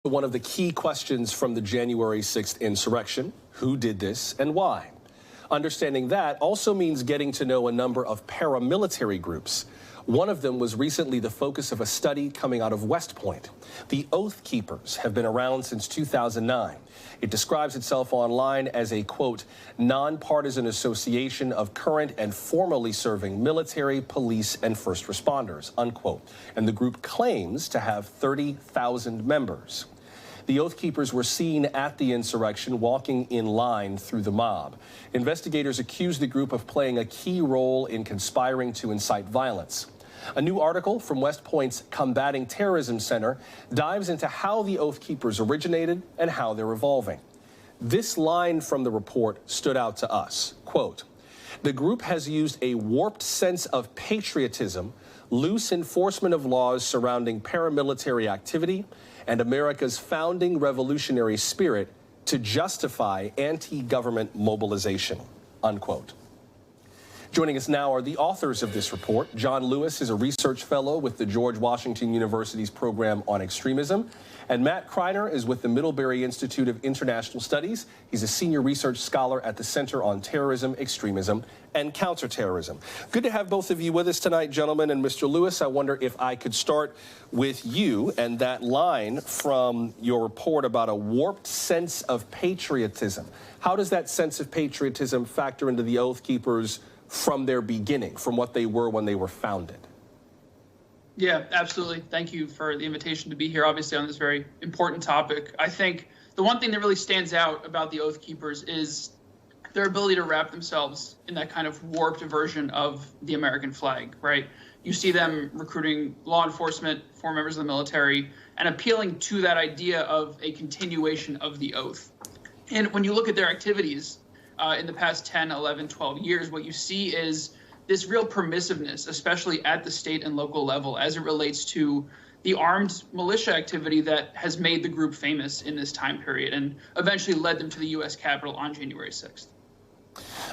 One of the key questions from the January 6th insurrection: who did this and why? Understanding that also means getting to know a number of paramilitary groups. One of them was recently the focus of a study coming out of West Point. The Oath Keepers have been around since 2009. It describes itself online as a, quote, nonpartisan association of current and formerly serving military, police, and first responders, unquote. And the group claims to have 30,000 members. The Oath Keepers were seen at the insurrection walking in line through the mob. Investigators accuse the group of playing a key role in conspiring to incite violence. A new article from West Point's Combating Terrorism Center dives into how the Oath Keepers originated and how they're evolving. This line from the report stood out to us. Quote, "The group has used a warped sense of patriotism, loose enforcement of laws surrounding paramilitary activity, and America's founding revolutionary spirit to justify anti-government mobilization," unquote. Joining us now are the authors of this report. John Lewis is a research fellow with the George Washington University's program on extremism, and Matt Kreiner is with the Middlebury Institute of International Studies. He's a senior research scholar at the Center on Terrorism, Extremism, and Counterterrorism. Good to have both of you with us tonight, gentlemen. And Mr. Lewis, I wonder if I could start with you and that line from your report about a warped sense of patriotism. How does that sense of patriotism factor into the Oath Keepers from their beginning, from what they were when they were founded? Yeah, absolutely. Thank you for the invitation to be here, obviously, on this very important topic. I think the one thing that really stands out about the Oath Keepers is their ability to wrap themselves in that kind of warped version of the American flag, right? You see them recruiting law enforcement, former members of the military, and appealing to that idea of a continuation of the oath. And when you look at their activities in the past 10, 11, 12 years, what you see is this real permissiveness, especially at the state and local level, as it relates to the armed militia activity that has made the group famous in this time period and eventually led them to the U.S. Capitol on January 6th.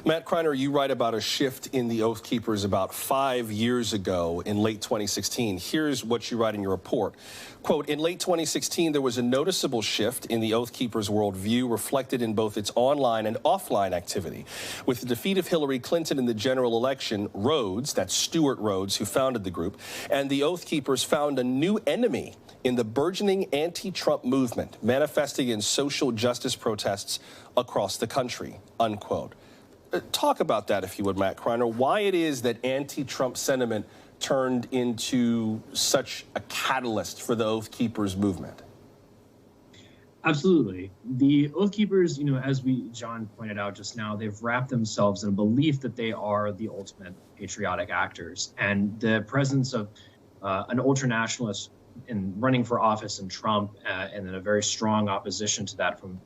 Matt Kreiner, you write about a shift in the Oath Keepers about 5 years ago in late 2016. Here's what you write in your report. Quote, "In late 2016, there was a noticeable shift in the Oath Keepers' worldview reflected in both its online and offline activity. With the defeat of Hillary Clinton in the general election, Rhodes, that's Stewart Rhodes, who founded the group, and the Oath Keepers found a new enemy in the burgeoning anti-Trump movement, manifesting in social justice protests across the country," unquote. Talk about that, if you would, Matt Kreiner, why it is that anti-Trump sentiment turned into such a catalyst for the Oath Keepers movement. Absolutely. The Oath Keepers, as John pointed out just now, they've wrapped themselves in a belief that they are the ultimate patriotic actors. And the presence of an ultranationalist in running for office in Trump, and then a very strong opposition to that from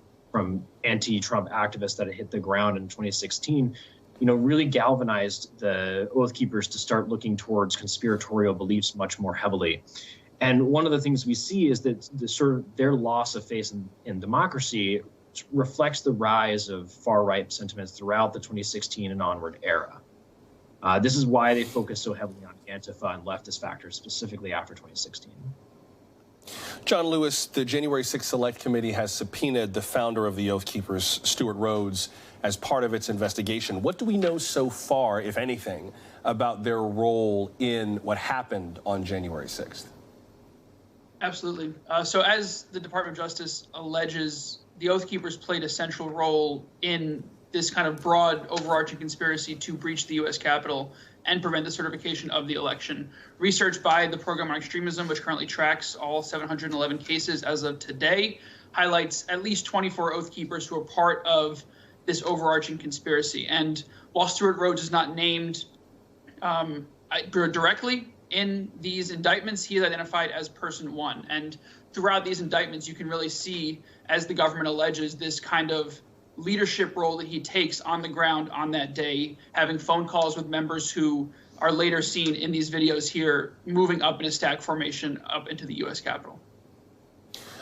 anti-Trump activists that had hit the ground in 2016, really galvanized the Oath Keepers to start looking towards conspiratorial beliefs much more heavily. And one of the things we see is that their loss of faith in democracy reflects the rise of far-right sentiments throughout the 2016 and onward era. This is why they focus so heavily on Antifa and leftist factors, specifically after 2016. John Lewis, the January 6th Select Committee has subpoenaed the founder of the Oath Keepers, Stewart Rhodes, as part of its investigation. What do we know so far, if anything, about their role in what happened on January 6th? Absolutely. So as the Department of Justice alleges, the Oath Keepers played a central role in this kind of broad overarching conspiracy to breach the U.S. Capitol and prevent the certification of the election. Research by the Program on Extremism, which currently tracks all 711 cases as of today, highlights at least 24 Oath Keepers who are part of this overarching conspiracy. And while Stewart Rhodes is not named directly in these indictments, he is identified as person one. And throughout these indictments, you can really see, as the government alleges, this kind of leadership role that he takes on the ground on that day, having phone calls with members who are later seen in these videos here, moving up in a stack formation up into the U.S. Capitol.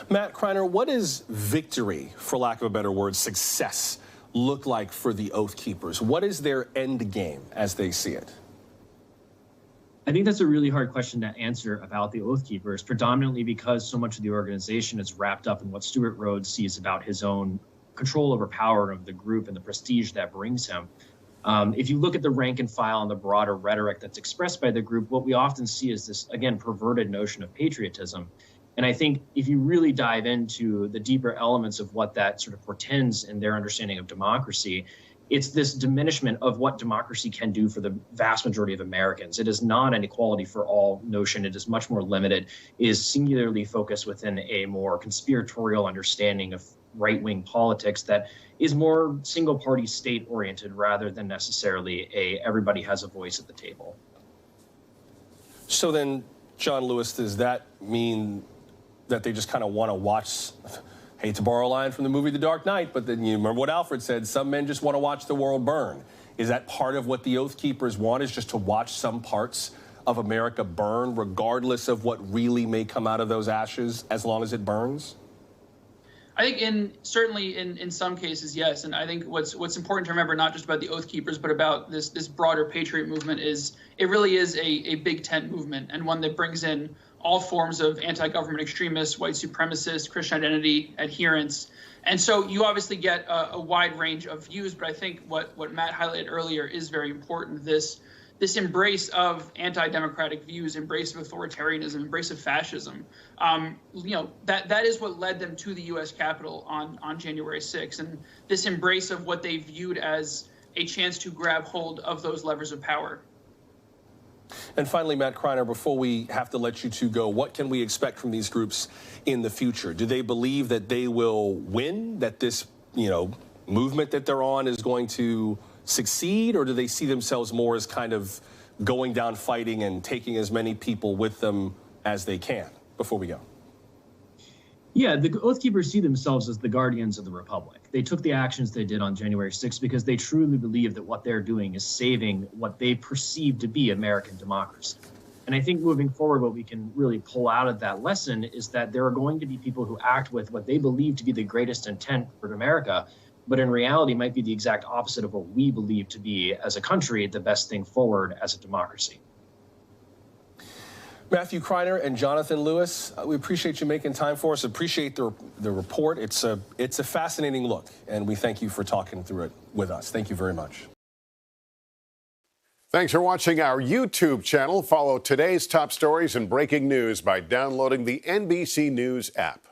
Matt Kreiner, what is victory, for lack of a better word, success, look like for the Oath Keepers? What is their end game as they see it? I think that's a really hard question to answer about the Oath Keepers, predominantly because so much of the organization is wrapped up in what Stewart Rhodes sees about his own control over power of the group and the prestige that brings him. If you look at the rank and file and the broader rhetoric that's expressed by the group, what we often see is this, again, perverted notion of patriotism. And I think if you really dive into the deeper elements of what that sort of portends in their understanding of democracy, it's this diminishment of what democracy can do for the vast majority of Americans. It is not an equality for all notion. It is much more limited, is singularly focused within a more conspiratorial understanding of right-wing politics that is more single-party state-oriented rather than necessarily everybody has a voice at the table. So then, John Lewis, does that mean that they just kind of want to watch, hate to borrow a line from the movie The Dark Knight, but then you remember what Alfred said, some men just want to watch the world burn. Is that part of what the Oath Keepers want, is just to watch some parts of America burn, regardless of what really may come out of those ashes, as long as it burns? I think certainly in some cases, yes. And I think what's important to remember, not just about the Oath Keepers, but about this broader patriot movement, is it really is a big tent movement, and one that brings in all forms of anti-government extremists, white supremacists, Christian identity adherents. And so you obviously get a wide range of views, but I think what Matt highlighted earlier is very important. This embrace of anti-democratic views, embrace of authoritarianism, embrace of fascism, that is what led them to the U.S. Capitol on January 6th. And this embrace of what they viewed as a chance to grab hold of those levers of power. And finally, Matt Kreiner, before we have to let you two go, what can we expect from these groups in the future? Do they believe that they will win, that this, movement that they're on is going to succeed, or do they see themselves more as kind of going down fighting and taking as many people with them as they can? Before we go. Yeah, the Oath Keepers see themselves as the guardians of the Republic. They took the actions they did on January 6th because they truly believe that what they're doing is saving what they perceive to be American democracy. And I think moving forward, what we can really pull out of that lesson is that there are going to be people who act with what they believe to be the greatest intent for America, but in reality might be the exact opposite of what we believe to be, as a country, the best thing forward as a democracy. Matthew Kreiner and Jonathan Lewis, we appreciate you making time for us. Appreciate the report. It's a fascinating look, and we thank you for talking through it with us. Thank you very much. Thanks for watching our YouTube channel. Follow today's top stories and breaking news by downloading the NBC News app.